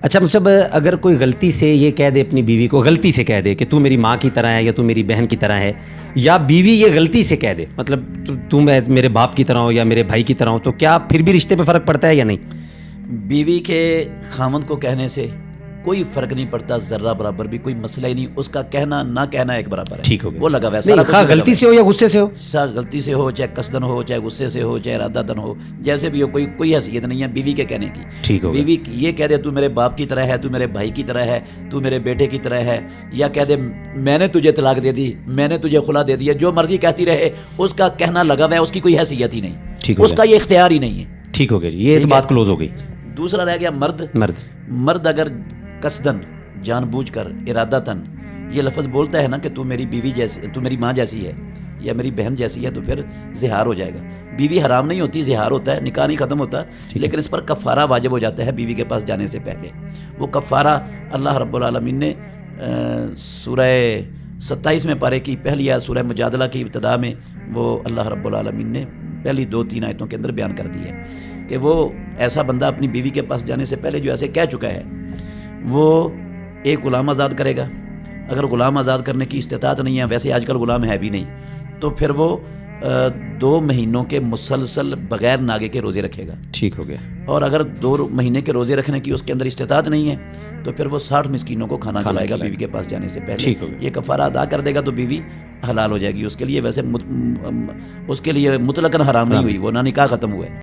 اچھا مصعب، اگر کوئی غلطی سے یہ کہہ دے اپنی بیوی کو، غلطی سے کہہ دے کہ تو میری ماں کی طرح ہے یا تو میری بہن کی طرح ہے، یا بیوی یہ غلطی سے کہہ دے مطلب تم میرے باپ کی طرح ہو یا میرے بھائی کی طرح ہو، تو کیا پھر بھی رشتے پہ فرق پڑتا ہے یا نہیں؟ بیوی کے خاوند کو کہنے سے کوئی فرق نہیں پڑتا، ذرہ برابر بھی کوئی مسئلہ ہی نہیں، اس کا کہنا نہ کہنا ایک برابر ہے، ٹھیک ہو گیا، وہ لگا ہوا ہے، نہیں خواہ غلطی سے ہو یا غصے سے ہو، غلطی سے ہو چاہے قصدن ہو چاہے غصے سے ہو چاہے ارادہ دن ہو، جیسے بھی ہو، کوئی حیثیت نہیں ہے بیوی کے کہنے کی۔ ٹھیک ہو گیا، بیوی یہ کہہ دے تو میرے باپ کی طرح ہے، تو میرے بھائی کی طرح ہے، تو میرے بیٹے کی طرح ہے، یا کہہ دے میں نے تجھے طلاق دے دی، میں نے تجھے خلا دے دیا، جو مرضی کہتی رہے، اس کا کہنا لگا ہوا ہے، اس کی کوئی حیثیت ہی نہیں، اس کا یہ اختیار ہی نہیں ہے۔ ٹھیک ہو گیا جی، یہ تو بات کلوز ہو گئی۔ دوسرا رہ گیا مرد اگر قصدن جان بوجھ کر ارادتاً یہ لفظ بولتا ہے نا کہ تو میری بیوی جیسی، تو میری ماں جیسی ہے یا میری بہن جیسی ہے، تو پھر زہار ہو جائے گا۔ بیوی حرام نہیں ہوتی، زہار ہوتا ہے، نکاح نہیں ختم ہوتا، لیکن اس پر کفارہ واجب ہو جاتا ہے بیوی کے پاس جانے سے پہلے۔ وہ کفارہ اللہ رب العالمین نے سورہ 27 میں پارے کی پہلی آیت سورہ مجادلہ کی ابتدا میں وہ اللہ رب العالمین نے پہلی 2-3 آیتوں کے اندر بیان کر دی ہے کہ وہ ایسا بندہ اپنی بیوی کے پاس جانے سے پہلے جو ایسے کہہ چکا ہے، وہ ایک غلام آزاد کرے گا۔ اگر غلام آزاد کرنے کی استطاعت نہیں ہے، ویسے آج کل غلام ہے بھی نہیں، تو پھر وہ 2 مہینوں کے مسلسل بغیر ناگے کے روزے رکھے گا۔ ٹھیک ہو گیا۔ اور اگر 2 مہینے کے روزے رکھنے کی اس کے اندر استطاعت نہیں ہے، تو پھر وہ 60 مسکینوں کو کھانا کھلائے گا بیوی کے پاس جانے سے پہلے۔ یہ کفارہ ادا کر دے گا تو بیوی حلال ہو جائے گی اس کے لیے، ویسے اس کے لیے مطلقاً حرام نہیں ہوئی، وہ نہ نکاح ختم ہوا ہے۔